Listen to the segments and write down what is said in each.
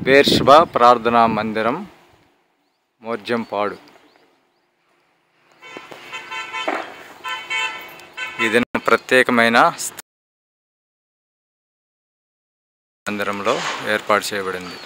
బేర్షెబా ప్రార్థనా మందిరం, మోర్జంపాడు. ఇది ప్రత్యేకమైన మందిరంలో ఏర్పాటు చేయబడింది.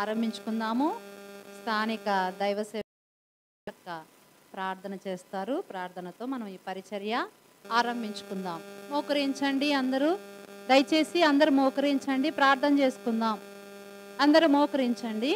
ఆరంభించుకుందాము. స్థానిక దైవ సేవక ప్రార్థన చేస్తారు. ప్రార్థనతో మనం ఈ పరిచర్య ఆరంభించుకుందాం. మోకరించండి అందరూ, దయచేసి అందరూ మోకరించండి, ప్రార్థన చేసుకుందాం. అందరూ మోకరించండి.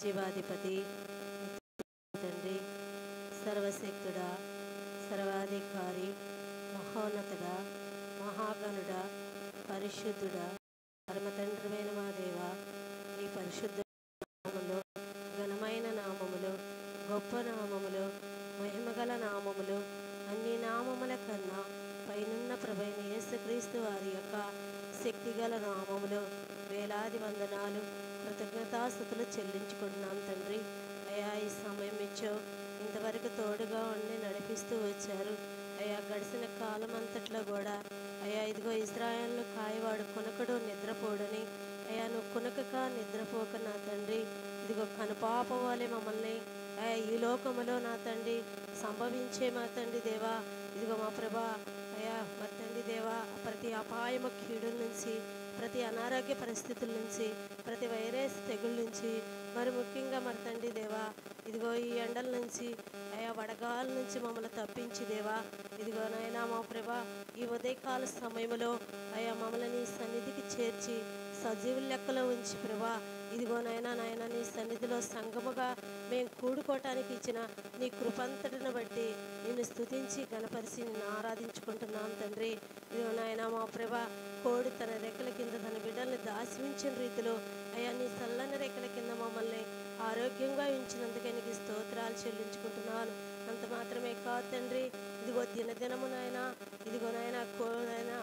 జీవాధిపతి తండ్రి, సర్వశక్తుడా, సర్వాధికారి, మహోన్నతుడా, మహాగణుడా, పరిశుద్ధుడా, పరమతండ్రిమైన మా దేవ, ఈ పరిశుద్ధ నామములో, ఘనమైన నామములో, గొప్ప నామములో, మహిమగల నామములో, అన్ని నామముల కన్నా పైనున్న ప్రభువైన యేసుక్రీస్తు వారి యొక్క శక్తిగల నామములో వేలాది వందనాలు, కృతజ్ఞతాస్తుతులు చెల్లించుకుంటున్నాం తండ్రి. అయ్యా, ఈ సమయం ఇచ్చో ఇంతవరకు తోడుగా ఉండి నడిపిస్తూ వచ్చారు. అయ్యా, గడిచిన కాలం అంతట్లో కూడా అయ్యా, ఇదిగో ఇజ్రాయేలును కాయవాడు కొనకడు నిద్రపోడని, అయ్యా నువ్వు కొనకక నిద్రపోక నా తండ్రి, ఇదిగో కనుపాప వలె మమ్మల్ని అయ్యా ఈ లోకములో నా తండ్రి సంభవించే మా తండ్రి దేవా, ఇదిగో మా ప్రభా అయ్యా మా తండ్రి దేవా, ప్రతి అపాయము కీడుల నుంచి, ప్రతి అనారోగ్య పరిస్థితుల నుంచి, ప్రతి వైరస్ తెగుళ్ళ నుంచి, మరి ముఖ్యంగా మరి తండ్రి దేవా, ఇదిగో ఈ ఎండల నుంచి అయా వడగాల నుంచి మమ్మల్ని తప్పించి దేవా, ఇదిగో నాయనా మా ప్రభా, ఈ ఉదయకాల సమయంలో అయా మమ్మల్ని నీ సన్నిధికి చేర్చి సజీవుల లెక్కలో ఉంచి ప్రభా, ఇదిగో నాయనా నీ సన్నిధిలో సంగముగా మేము కూడుకోవటానికి ఇచ్చిన నీ కృపంతటిని బట్టి నిన్ను స్తుతించి గణపరిచి నిన్ను ఆరాధించుకుంటున్నాం తండ్రి. ఇదిగో నాయనా మా ప్రభా, కోడి తన రెక్కల కింద తన బిడ్డల్ని దాచివించిన రీతిలో అయ్యా నీ చల్లని రెక్కల కింద మమ్మల్ని ఆరోగ్యంగా ఉంచినందుకే నీకు స్తోత్రాలు చెల్లించుకుంటున్నాను. అంత మాత్రమే కాదు తండ్రి, ఇదిగో దినదినము నాయనా, ఇదిగో నాయనా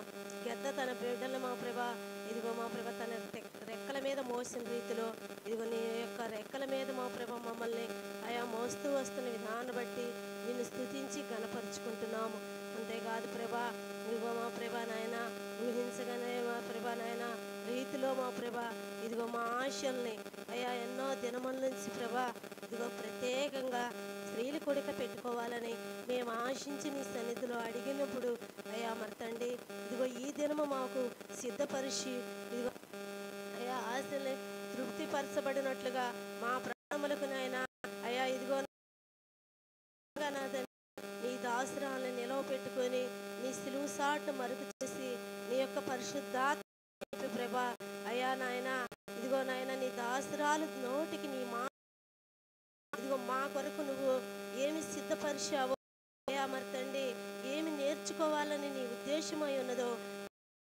గెద్ద తన బిడ్డలు మా ప్రభా, ఇదిగో మా ప్రభ తన రెక్కల మీద మోసిన రీతిలో ఇదిగో నీ యొక్క రెక్కల మీద మా ప్రభ మమ్మల్ని అయా మోస్తూ వస్తున్న విధానం బట్టి నిన్ను స్తుతించి గణపరుచుకుంటున్నాము. అంతేకాదు ప్రభా, ఇదిగో మా ప్రభా నాయన ఊహించగానే మా ప్రభా నాయన రీతిలో మా ప్రభా, ఇదిగో మా ఆశల్ని అయ్యా ఎన్నో దినముల నుంచి ప్రభా, ఇదిగో ప్రత్యేకంగా వేలి కొడుక పెట్టుకోవాలని మేము ఆశించి నీ సన్నిధిలో అడిగినప్పుడు అయ్యా మరి తండ్రి ఇదిగో ఈ దినము మాకు సిద్ధపరిచి ఇదిగో అయ్యా ఆశలు తృప్తిపరచబడినట్లుగా మా ప్రాణములకు నాయన అయ్యా ఇదిగో నా తండ్రి నీ దాసురాలను నిలవ పెట్టుకొని నీ సిలువు సాటును మరుగు చేసి నీ యొక్క పరిశుద్ధాత్మ ప్రభా అయ్యా నాయన ఇదిగో నాయన నీ దాసురాలు నోటికి నీ మా ఇదిగో మా కొరకు నువ్వు ఏమి సిద్ధపరిచావో అయ్యా మరి తండ్రి ఏమి నేర్చుకోవాలని నీ ఉద్దేశమై ఉన్నదో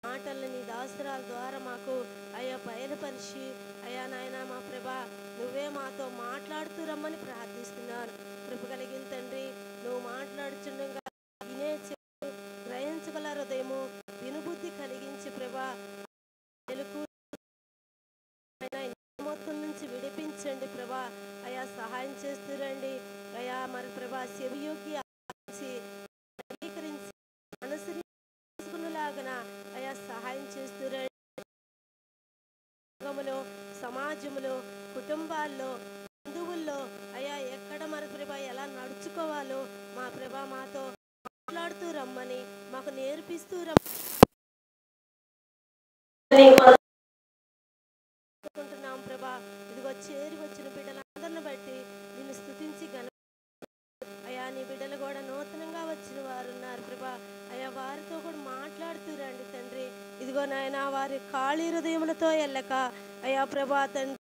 మాటల్ని నీ దాసురాల ద్వారా మాకు అయ్యా బయలుపరిచి అయ్యా నాయన మా ప్రభా నువ్వే మాతో మాట్లాడుతూ రమ్మని ప్రార్థిస్తున్నాను. కృప కలిగిన తండ్రి నువ్వు మాట్లాడుచుండగా వినే చెవులు గ్రహించగల హృదయము వినుబుద్ధి కలిగించి ప్రభా మొత్తం నుంచి విడిపించండి ప్రభా అయా సహాయం చేస్తురండి అయా మరి ప్రభా చెవియోగి అంగీకరించి అనుసరించుకునేలాగన అయా సహాయం చేస్తురండి. సమాజంలో కుటుంబాల్లో బంధువుల్లో అయా ఎక్కడ మరి ప్రభా ఎలా నడుచుకోవాలో మా ప్రభా మాతో మాట్లాడుతూ రమ్మని మాకు నేర్పిస్తూ రమ్ముకుంటున్నాం ప్రభా. ఇదిగో చేరి వచ్చిన బిడ్డలందరిని బట్టి నిన్ను స్తుతించి అయా నీ బిడ్డలు కూడా నూతనంగా వచ్చిన వారు ఉన్నారు ప్రభా అయా వారితో కూడా మాట్లాడుతూ రండి తండ్రి. ఇదిగో నాయన వారి ఖాళీ హృదయములతో వెళ్ళక అయా ప్రభా తండ్రి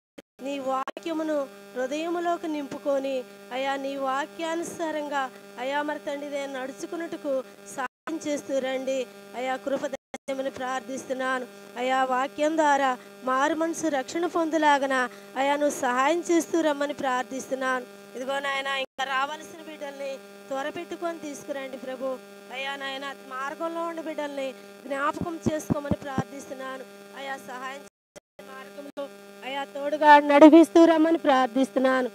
నీ వాక్యమును హృదయములోకి నింపుకొని అయా నీ వాక్యానుసారంగా అయా మరి తండ్రి నడుచుకున్నట్టుకు సహాయం చేస్తూ రండి అయా కృపదమని ప్రార్థిస్తున్నాను. అయా వాక్యం ద్వారా మారు మనసు రక్షణ పొందులాగన అయా నువ్వు సహాయం చేస్తూ రమ్మని ప్రార్థిస్తున్నాను. ఇదిగో నాయన ఇంకా రావాల్సిన బిడ్డల్ని త్వరపెట్టుకొని తీసుకురండి ప్రభు అయా నాయన మార్గంలో ఉండే బిడ్డల్ని జ్ఞాపకం చేసుకోమని ప్రార్థిస్తున్నాను. అయా సహాయం మార్గంలో అయా తోడుగా నడిపిస్తూ రమ్మని ప్రార్థిస్తున్నాను.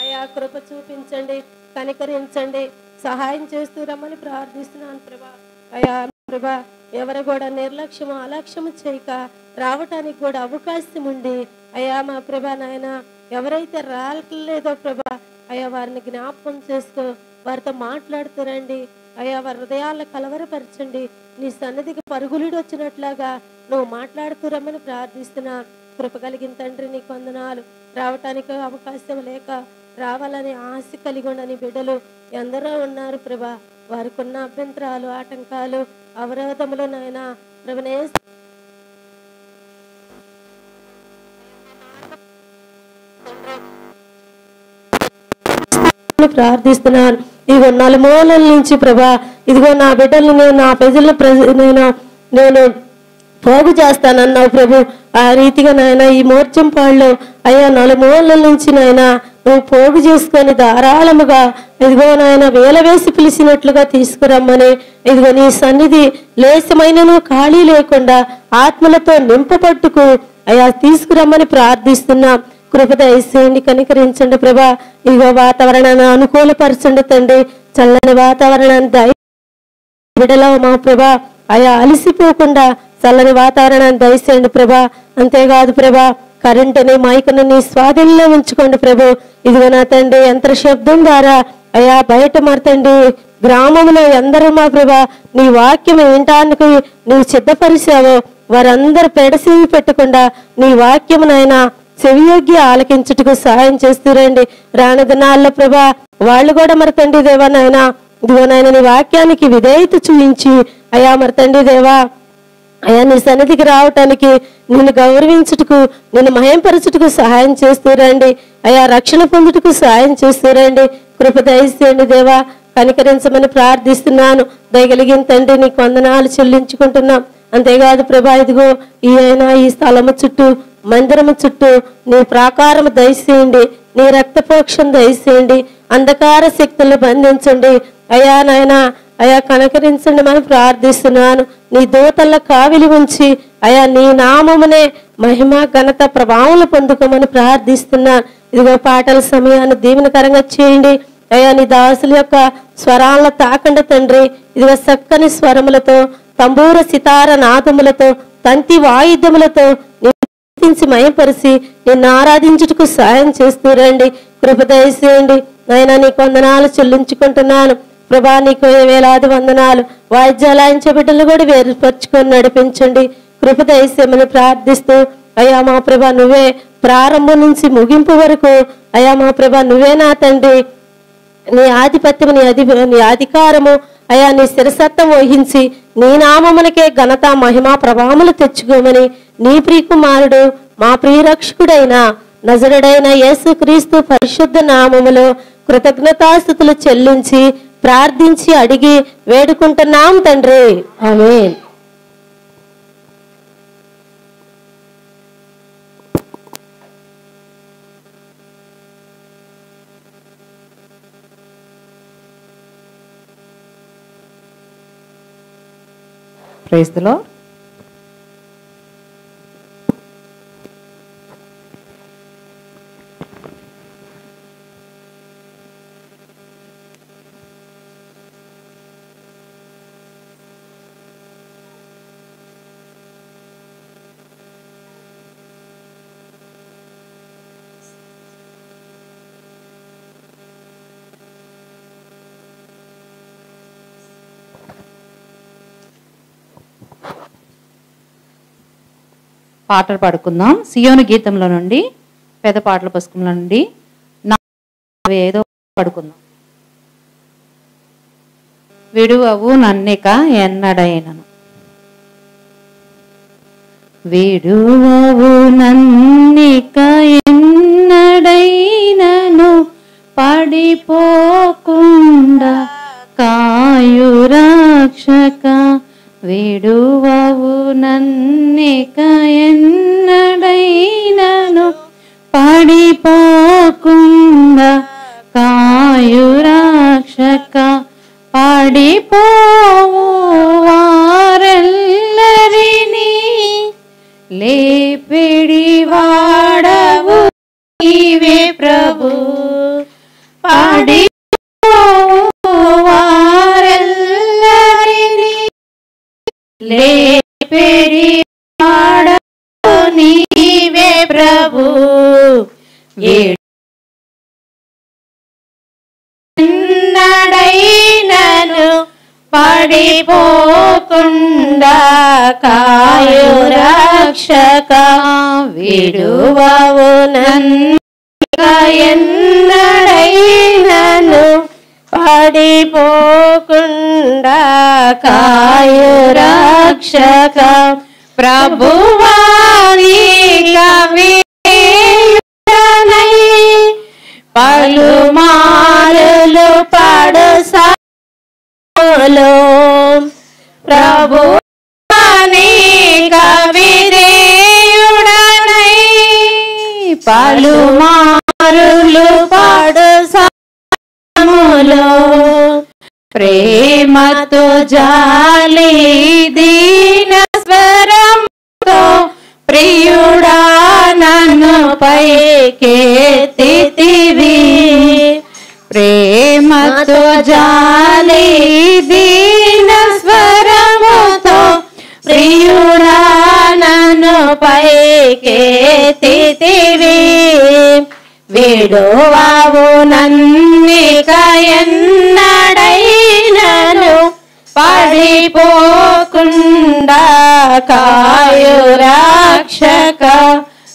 అయా కృప చూపించండి, కనికరించండి, సహాయం చేస్తూ రమ్మని ప్రార్థిస్తున్నాను ప్రభా. అయా ప్రభా ఎవరు కూడా నిర్లక్ష్యము అలక్ష్యము చేయక రావటానికి కూడా అవకాశం ఉంది అయా మా ప్రభా నాయన ఎవరైతే రాలేదో ప్రభా అయా వారిని జ్ఞాపకం చేసుకో వారితో మాట్లాడుతారండి అయా వారి హృదయాలను కలవరపరచండి. నీ సన్నిధికి పరుగులుడు వచ్చినట్లాగా నువ్వు మాట్లాడుతురమ్మని ప్రార్థిస్తున్నాను. కృప కలిగిన తండ్రి నీకు వందనాలు. రావటానికి అవకాశం లేక రావాలని ఆశ కలిగి ఉండని బిడ్డలు ఎందరో ఉన్నారు ప్రభా. వారికి ఉన్న అభ్యంతరాలు ఆటంకాలు అవరోధములు నాయన ప్రభునే ప్రార్థిస్తున్నాను. ఇదిగో నలుమూలల నుంచి ప్రభా ఇదిగో నా బిడ్డలు నా ప్రజలను నేను పోగు చేస్తానన్నావు ప్రభు. ఆ రీతిగా నాయన ఈ మోర్చంపాళ్ళు అయ్యా నలుమూలల నుంచి నాయన నువ్వు పోగు చేసుకొని ధారాళముగా ఇదిగో నాయన వేల వేసి పిలిచినట్లుగా తీసుకురమ్మని ఇదిగో నీ సన్నిధి లేశమైనను ఖాళీ లేకుండా ఆత్మలతో నింపబట్టుకు అయ్యా తీసుకురమ్మని ప్రార్థిస్తున్నాం. కృప దయచేయండి, కనికరించండి ప్రభా. ఇదిగో వాతావరణాన్ని అనుకూలపరచండి తండ్రి. చల్లని వాతావరణాన్ని బిడలో మా ప్రభా అయా అలసిపోకుండా చల్లని వాతావరణాన్ని దయచేయండి ప్రభా. అంతేకాదు ప్రభా కరెంటుని మైకును నీ స్వాధీనంలో ఉంచుకోండి ప్రభు. ఇదిగో నా తండ్రి యంత్ర శబ్దం ద్వారా అయా బయట మరతండి గ్రామంలో ఎందరూ మా ప్రభా నీ వాక్యం వినటానికి నువ్వు సిద్ధపరిచావో వారందరూ పెడసేవి పెట్టకుండా నీ వాక్యం నాయన చెవియోగ్య ఆలకించుటకు సహాయం చేస్తురండి. రాని దినాల్లో ప్రభా వాళ్ళు కూడా మరి తండ్రి దేవా నాయన ఇదిగో నాయన నీ వాక్యానికి విధేయత చూపించి అయా మరి తండ్రి దేవా అయా నీ సన్నిధికి రావటానికి నిన్ను గౌరవించుటకు నిన్ను మహింపరచుటకు సహాయం చేస్తురండి. అయా రక్షణ పొందుటకు సహాయం చేస్తురండి. కృప దయచేయండి దేవా, కనికరించమని ప్రార్థిస్తున్నాను. దయగలిగిన తండ్రి నీకు వందనాలు చెల్లించుకుంటున్నాం. అంతేకాదు ప్రభా ఇదిగో ఈ స్థలము చుట్టూ మందిరము చుట్టూ నీ ప్రాకారము దయచేయండి, నీ రక్తపోక్షం దయచేయండి, అంధకార శక్తులను బంధించండి అయా నాయన అయా కనకరించండి మనం ప్రార్థిస్తున్నాను. నీ దూతల కావిలి ఉంచి అయా నీ నామమునే మహిమ ఘనత ప్రభావం పొందుకోమని ప్రార్థిస్తున్నాను. ఇదిగో పాటల సమయాన్ని దీవెనకరంగా చేయండి అయా. నీ దాసుల యొక్క స్వరాలను తాకండి తండ్రి. ఇదిగో చక్కని స్వరములతో తంబూర సితార నాదములతో తంతి వాయిద్యములతో కీర్తించి మయపరిచి నిన్ను ఆరాధించుటకు సాయం చేస్తూ రండి. కృప దయచేయండి నాయన. నీకు వందనాలు చెల్లించుకుంటున్నాను ప్రభా. నీకు వేలాది వందనాలు. వాయిద్యాలాయించే బిడ్డలు కూడా వేరుపరుచుకొని నడిపించండి. కృప దయచేయమని ప్రార్థిస్తూ అయ్యా మా ప్రభా నువ్వే ప్రారంభం నుంచి ముగింపు వరకు అయ్యా మా ప్రభా నువ్వే నా తండ్రి. నీ ఆధిపత్యము నీ అధికారము అయా నీ శిరసత్వం వహించి నీ నామమునకే ఘనత మహిమా ప్రభావములు తెచ్చుకోమని నీ ప్రియకుమారుడు మా ప్రియరక్షకుడైన నజరుడైన యేసుక్రీస్తు పరిశుద్ధ నామములో కృతజ్ఞతాస్తుతులు చెల్లించి ప్రార్థించి అడిగి వేడుకుంటున్నాం తండ్రి. ఆమేన్. Praise the lord. పాటలు పాడుకుందాం. సియోను గీతంలో నుండి పెద్ద పాటల పుస్తకంలో నుండి ఏదో పాడుకుందాం. విడువవు నన్నిక ఎన్నడైనను, విడువవు నన్నిక ఎన్నడైనను, పడిపోకుండా కాయు రక్షక. విడువవు నన్నిక ఎన్నడైనను, పడిపోకుండా కాయు రక్షక. పడిపోవు వారెల్లరినీ లేపిడి వాడవు నీవే ప్రభు. పడిపోవు వారెల్లరినీ లేపిడి వాడవు నీవే ప్రభు. ఎన్నడైనను పడిపోకుండా కాయు రక్షక. విడువవు నన్నిక ఎన్నడైనను, పడిపోకుండా కాయు రక్షక. ప్రభువా నీక విధేయుడనై పలుమారులు పడు సాలో, ప్రభువా నీక విధేయుడనై పలుమారులు పడు సాలో. ప్రేమతో జాలి దీన స్వరంతో ప్రియుడా నన్ను పైకెత్తితివి. ప్రేమతో జాలి దీన స్వరముతో ప్రియుడా నన్ను పైకెత్తితివి. విడువవు నన్నిక ఎన్నడైనను, పడిపోకుండా కాయు రక్షక.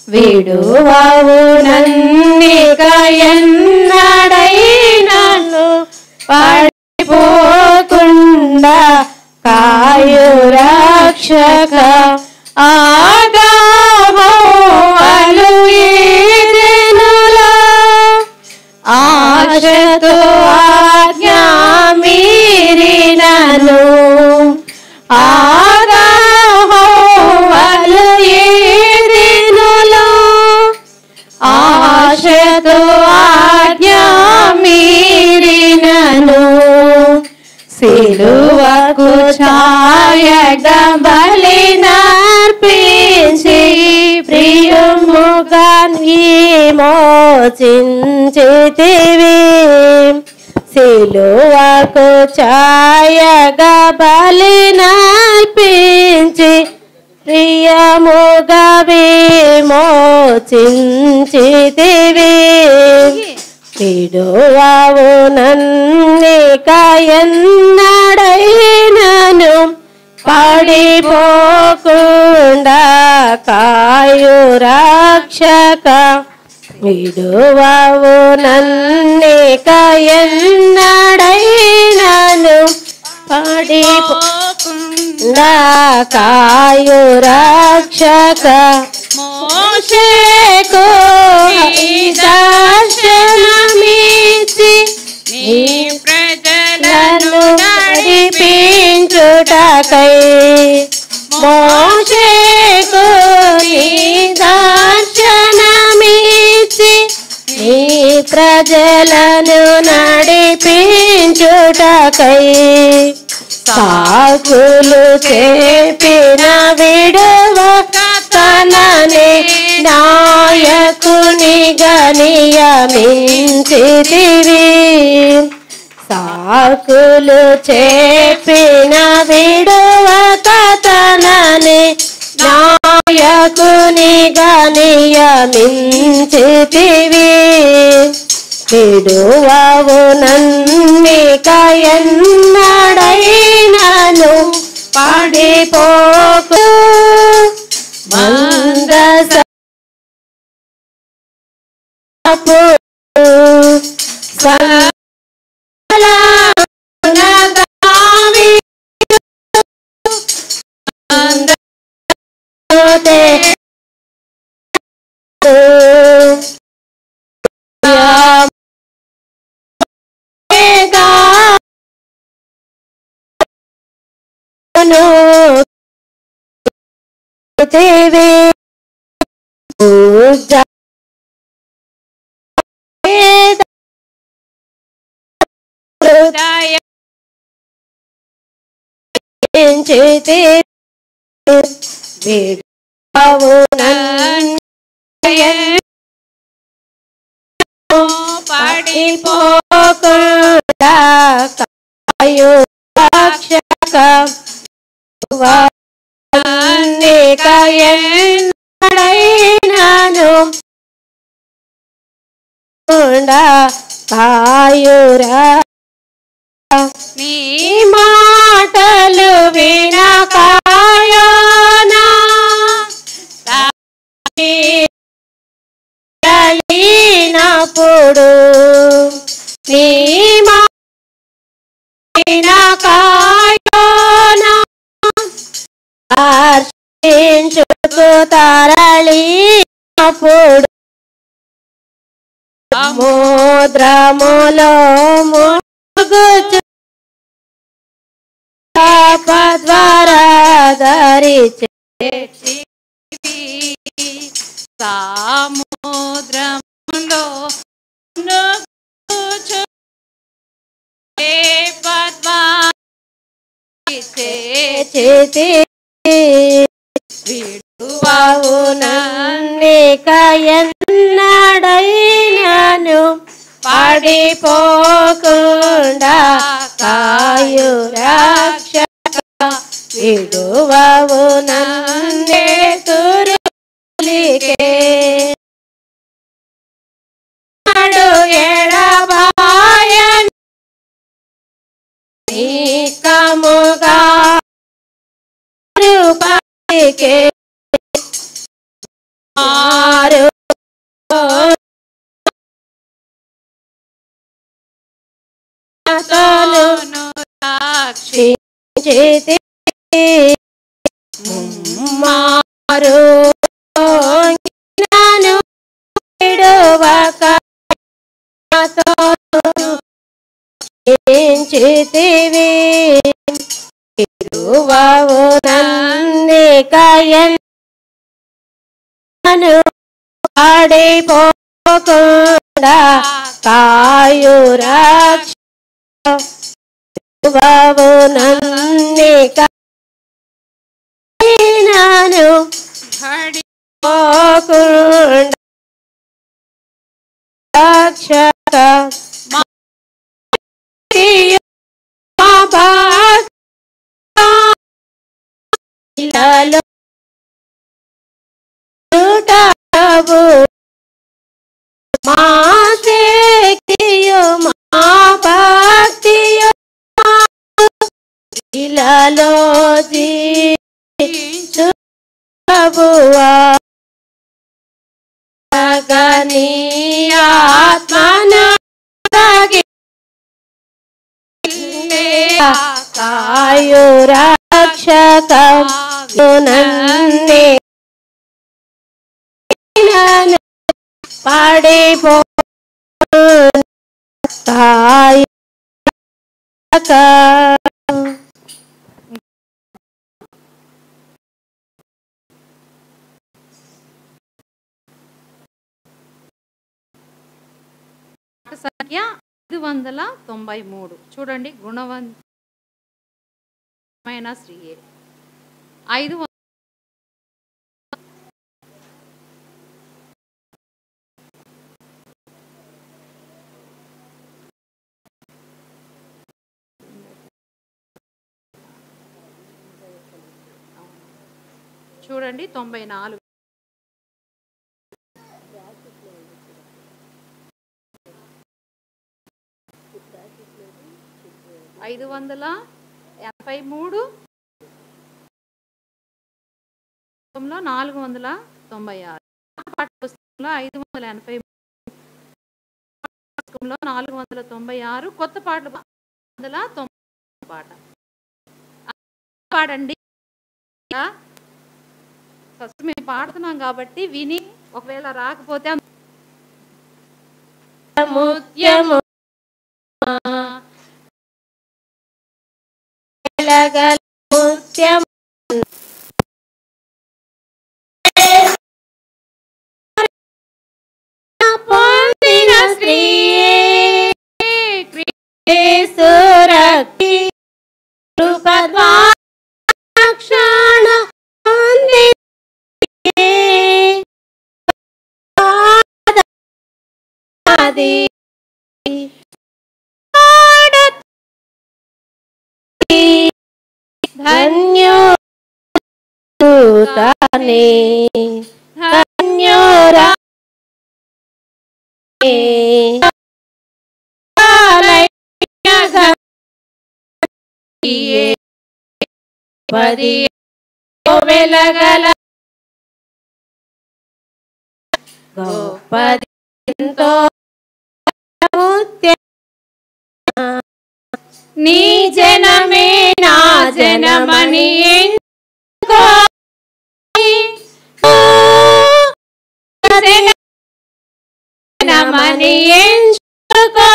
విడువవు నన్నిక ఎన్నడైనను, పడిపోకుండా కాయు రక్షక. ఆదామోవలు ఈదెనులో ఆశతో ఆజ్ఞా మీరినను, ఆదామోవలు ఈదెనులో ఆశతో ఆజ్ఞా మీరినను. సిలువకు ఛాయగా బలి నర్పించి ప్రియముగా విమోచించితివి. సిలువకు ఛాయగా బలి నర్పించి ప్రియముగా విమోచించితివి విడువవు నన్నిక ఎన్నడైనను పడిపోకుండా కాయు రక్షక విడువవు నన్నిక ఎన్నడైనను పడిపోకుండా కాయు రక్షక మోషేకు దర్శనమిచ్చి నీ ప్రజలను నడిపించుటకై మోషేకు నీ దర్శనమిచ్చి నీ ప్రజలను నడిపించుటకై సాకులు చెప్పిన విడువక తననే నాయకునిగా నియమించితివి సాకులు చెప్పిన విడువక తననే నాయకునిగా నియమించితివి విడువవు నన్నిక ఎన్నడైనను పడిపోకు మందసపు సలనగావి దేవి పడిపోకుండా కాయు రక్షక నన్నిక ఎన్నడైనను కాయు నీ మాటలు వినకాయనప్పుడు నీ హర్షించుకు తరలినప్పుడు సముద్రములో ముగుచు ద్వారా ధరిచి సముద్రములో ముగుచు చేతి విడువవు నన్నిక ఎన్నడైనను పడిపోకుండా కాయు రక్షక విడువవు నన్నే తురులికే ఎడబాయని నీకముగా రూపాయికే మారు సాక్షి మారు నన్ను విడువక చితివి విడువవు నన్నిక ఎన్నడైనను పడిపోకుండా కాయు రక్షక విడువవు నన్నిక ఎన్నడైనను పడిపోకుండా రక్షక ప్రభు మా శక్తియు మా భక్తియు ఇలాలో జీవించు ప్రభువా నీ ఆత్మను కాయు రక్షకం నన్నే పడిపో కాయు సంఖ్య 593. చూడండి, గుణవంతమైన స్త్రీయే. 500 చూడండి 94. 583 496 పుస్తకంలో 583 పుస్తకంలో 496 కొత్త పాటలు 190 పాట పాడండి. ఫస్ట్ మేము పాడుతున్నాం కాబట్టి విని ఒకవేళ రాకపోతే ముత్యము ముత్యం పొందిన స్త్రీయే సురక్షి కృపద్వాక్షణ ధన్యోరానే ధన్యోరా వెలగల గోపదింతో నీ జనమే నా జనమని జనమని ఎంచుకో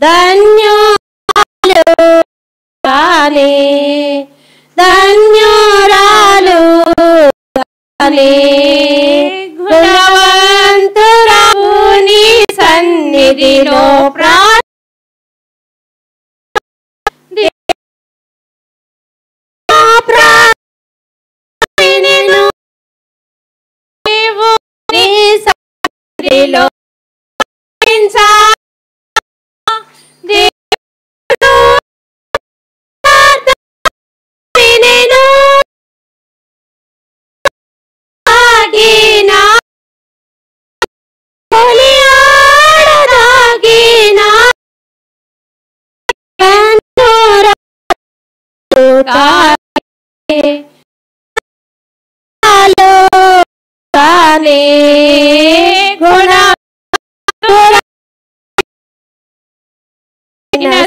ధన్యోరాలు కానే ధన్యోరాలు కానే గుణవంతురాలు నీ సన్నిధిలో ప్రార్థనను నీ సన్నిధిలో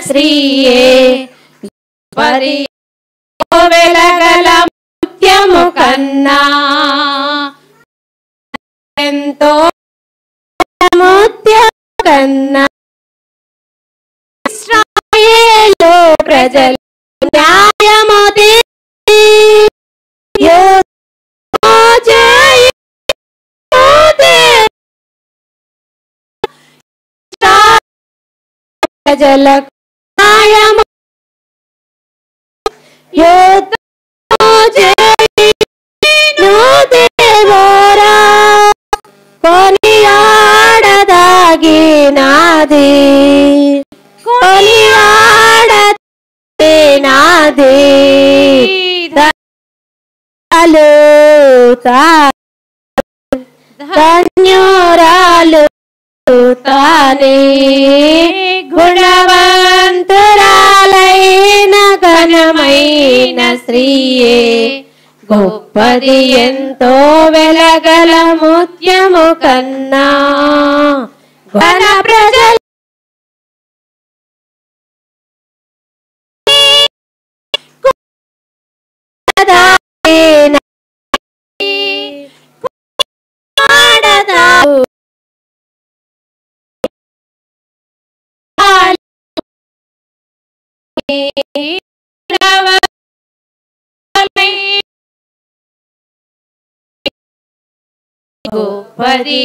శ్రీయే పరి వెలగల ముత్యము కన్నా ఎంతో ముత్యము కన్నా ఇశ్రాయేలు ప్రజలు న్యాయము ప్రజలకు న్యాయము యుద్ధము చేయి కొనియాడదాగినాది కొనియాడదాగినాది ధన్యురాలు తానే గుణవంతురాలైన ఘనమైన స్త్రీయే గొప్పది ఎంతో వెలగల ముత్యము కన్నా ఘన ప్రజల గొప్పది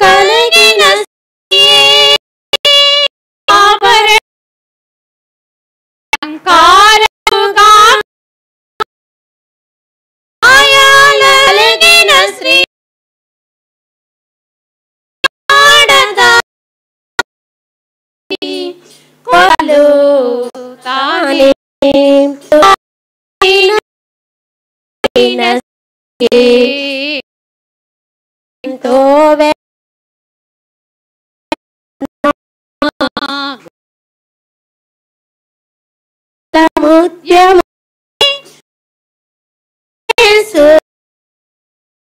కలిగిన కలిగిన శ్రీ కొలు తానే ఎంతో ముత్యము